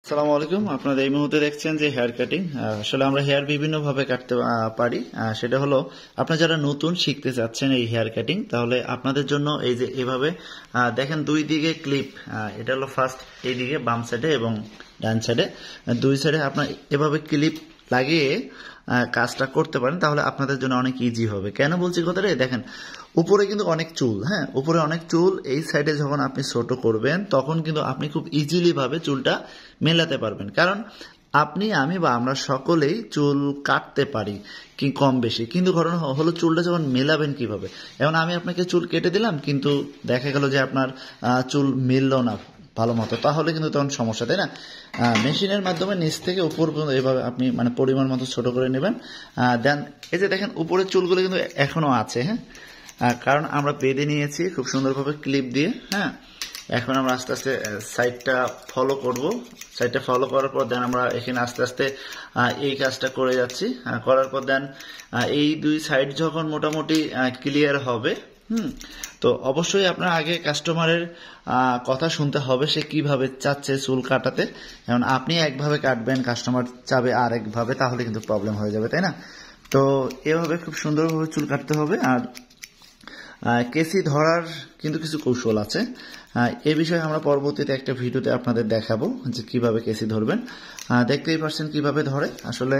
আসসালামু আলাইকুম। আপনারা এই মুহূর্তে দেখছেন যে হেয়ার কাটিং। আসলে আমরা হেয়ার বিভিন্ন ভাবে কাটতে পারি। সেটা হলো আপনারা যারা নতুন শিখতে চাচ্ছেন এই হেয়ার কাটিং, তাহলে আপনাদের জন্য এই যে এভাবে দেখেন দুই দিকে ক্লিপ, এটা হলো ফার্স্ট এই দিকে বাম সাইডে এবং ডান সাইডে, দুই সাইডে আপনার এভাবে ক্লিপ লাগিয়ে কাজটা করতে পারেন, তাহলে আপনাদের জন্য অনেক ইজি হবে। কেন বলছি কথাটা, দেখেন উপরে কিন্তু অনেক চুল, হ্যাঁ উপরে অনেক চুল, এই সাইডে যখন আপনি ছোট করবেন তখন কিন্তু আপনি খুব ইজিলি ভাবে চুলটা মেলাতে পারবেন। কারণ আপনি, আমি বা আমরা সকলেই চুল কাটতে পারি কি কম বেশি, কিন্তু ঘটনা হলো চুলটা যখন মেলাবেন কিভাবে। এখন আমি আপনাকে চুল কেটে দিলাম, কিন্তু দেখা গেল যে আপনার চুল মিললো না ভালো মতো, তাহলে কিন্তু তখন সমস্যা, তাই না? মেশিনের মাধ্যমে নিচ থেকে উপর পর্যন্ত এভাবে আপনি মানে পরিমাণ মতো ছোট করে নেবেন। দেন এই যে দেখেন উপরের চুলগুলো কিন্তু এখনো আছে, হ্যাঁ কারণ আমরা বেঁধে নিয়েছি খুব সুন্দরভাবে ক্লিপ দিয়ে। হ্যাঁ এখন আমরা আস্তে আস্তে সাইডটা ফলো করব। সাইডটা ফলো করার পর দেন আমরা এখানে আস্তে আস্তে এই কাজটা করে যাচ্ছি। করার পর দেন এই দুই সাইড যখন মোটামুটি ক্লিয়ার হবে, তো অবশ্যই আপনার আগে কাস্টমারের কথা শুনতে হবে, সে কিভাবে চাচ্ছে চুল কাটাতে। যেমন আপনি একভাবে কাটবেন, কাস্টমার চাবে আর একভাবে, তাহলে কিন্তু প্রবলেম হয়ে যাবে, তাই না? তো এভাবে খুব সুন্দরভাবে চুল কাটতে হবে। আর কেসি ধরার কিন্তু কিছু কৌশল আছে, এ বিষয়ে আমরা পরবর্তীতে একটা ভিডিওতে আপনাদের দেখাবো যে কিভাবে কেসি ধরবেন। দেখতেই পাচ্ছেন কিভাবে ধরে। আসলে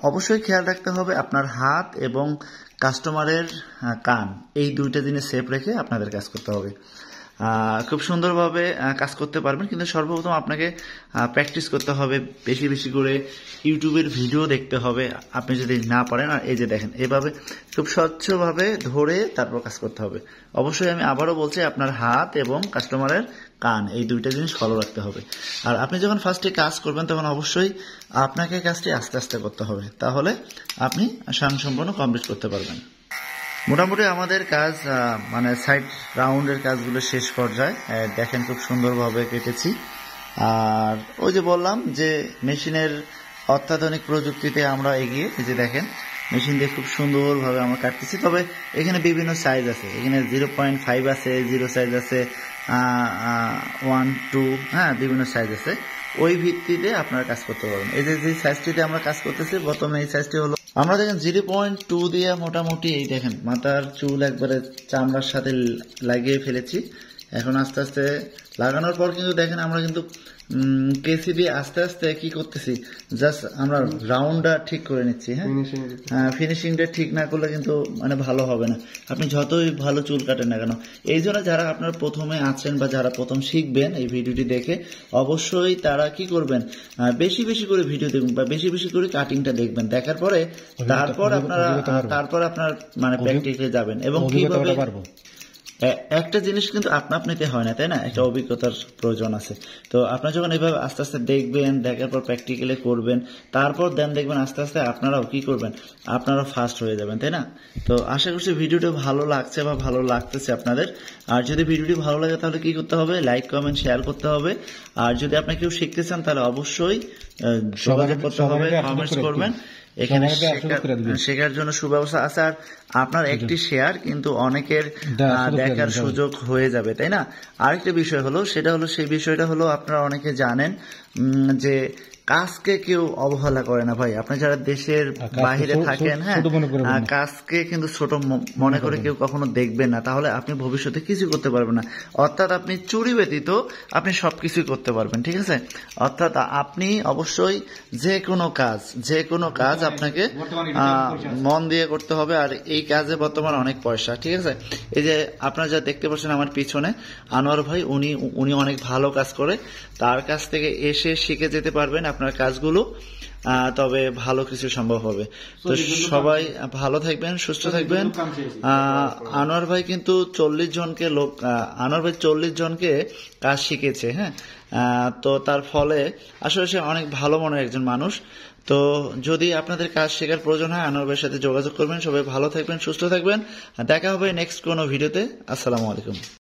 অবশ্যই খেয়াল রাখতে হবে আপনার হাত এবং কাস্টমারের কান, এই দুইটা জিনিস সেফ রেখে আপনাদের কাজ করতে হবে। খুব সুন্দরভাবে কাজ করতে পারবেন, কিন্তু সর্বপ্রথম আপনাকে প্র্যাকটিস করতে হবে, বেশি বেশি করে ইউটিউবের ভিডিও দেখতে হবে আপনি যদি না পারেন। আর এই যে দেখেন এভাবে খুব স্বচ্ছভাবে ধরে তারপর কাজ করতে হবে। অবশ্যই আমি আবারও বলছি, আপনার হাত এবং কাস্টমারের কান, এই দুইটা জিনিস ফলো রাখতে হবে। আর আপনি যখন ফার্স্টে কাজ করবেন তখন অবশ্যই আপনাকে কাজটি আস্তে আস্তে করতে হবে, তাহলে আপনি সম্পূর্ণ কমপ্লিট করতে পারবেন। মোটামুটি আমাদের কাজ মানে সাইড রাউন্ডের কাজগুলো শেষ পর্যায়ে, দেখেন খুব সুন্দরভাবে কেটেছি। আর ওই যে বললাম যে মেশিনের অত্যাধুনিক প্রযুক্তিতে আমরা এগিয়ে, এই যে দেখেন মেশিন দিয়ে খুব সুন্দরভাবে আমরা কাটতেছি। তবে এখানে বিভিন্ন সাইজ আছে, এখানে 0.5 আছে, 0 সাইজ আছে, 1, 2, হ্যাঁ বিভিন্ন সাইজ আছে। ওই ভিত্তিতে আপনারা কাজ করতে পারবেন। এই যে সাইজটিতে আমরা কাজ করতেছি, প্রথমে এই সাইজটি হলো আমরা দেখেন 0.2 দিয়ে মোটামুটি এই দেখেন মাথার চুল একবারে চামড়ার সাথে লাগিয়ে ফেলেছি। এখন আস্তে আস্তে লাগানোর পর কিন্তু দেখেন আমরা কিন্তু কেসি দিয়ে আস্তে আস্তে কি করতেছি, জাস্ট আমরা রাউন্ডটা ঠিক করে নিচ্ছি। হ্যাঁ ফিনিশিংটা ঠিক না করলে কিন্তু মানে ভালো হবে না, আপনি যতই ভালো চুল কাটেন না কেন। এই জন্য যারা আপনার প্রথমে আছেন বা যারা প্রথম শিখবেন এই ভিডিওটি দেখে, অবশ্যই তারা কি করবেন, বেশি বেশি করে ভিডিও দেখবেন বা বেশি বেশি করে কাটিংটা দেখবেন। দেখার পরে তারপর আপনার মানে প্র্যাকটিসে যাবেন। এবং কিভাবে একটা জিনিস কিন্তু আপনিতে হয় না, তাই না? একটা অভিজ্ঞতার প্রয়োজন আছে। তো আপনারা যখন এইভাবে আস্তে আস্তে দেখবেন, দেখার পর প্র্যাকটিক্যালি করবেন, তারপর দেন দেখবেন আস্তে আস্তে আপনারাও কি করবেন, আপনারাও ফাস্ট হয়ে যাবেন, তাই না? তো আশা করছি ভিডিওটা ভালো লাগছে বা ভালো লাগতেছে আপনাদের। আর যদি ভিডিওটি ভালো লাগে তাহলে কি করতে হবে, লাইক কমেন্ট শেয়ার করতে হবে। আর যদি আপনি কেউ শিখতে চান তাহলে অবশ্যই যোগাযোগ করতে হবে, কমেন্টস করবেন। এখানে শেখার জন্য সুব্যবস্থা আছে। আর আপনার একটি শেয়ার কিন্তু অনেকের দেখার সুযোগ হয়ে যাবে, তাই না? আরেকটা বিষয় হলো, সেটা হলো সেই বিষয়টা হলো আপনারা অনেকে জানেন যে কাজকে কেউ অবহেলা করে না ভাই। আপনি যারা দেশের বাহিরে থাকেন, হ্যাঁ কাজকে কিন্তু ছোট মনে করে কেউ কখনো দেখবেন না, তাহলে আপনি ভবিষ্যতে কিছু করতে পারবেন না। অর্থাৎ আপনি চুরি ব্যতীত আপনি সবকিছুই করতে পারবেন, ঠিক আছে? অর্থাৎ আপনি অবশ্যই যে কোনো কাজ আপনাকে মন দিয়ে করতে হবে। আর এই কাজে বর্তমানে অনেক পয়সা, ঠিক আছে? এই যে আপনারা যা দেখতে পাচ্ছেন আমার পিছনে আনোয়ার ভাই, উনি অনেক ভালো কাজ করে, তার কাছ থেকে এসে শিখে যেতে পারবেন আপনার কাজগুলো, তবে ভালো কিছু সম্ভব হবে। তো সবাই ভালো থাকবেন, সুস্থ থাকবেন। আনোয়ার ভাই কিন্তু 40 জনকে কাজ শিখেছে, হ্যাঁ তো তার ফলে আসলে সে অনেক ভালো মনের একজন মানুষ। তো যদি আপনাদের কাজ শেখার প্রয়োজন হয় আনোয়ার ভাইয়ের সাথে যোগাযোগ করবেন। সবাই ভালো থাকবেন, সুস্থ থাকবেন। দেখা হবে নেক্সট কোনো ভিডিওতে। আসসালামু আলাইকুম।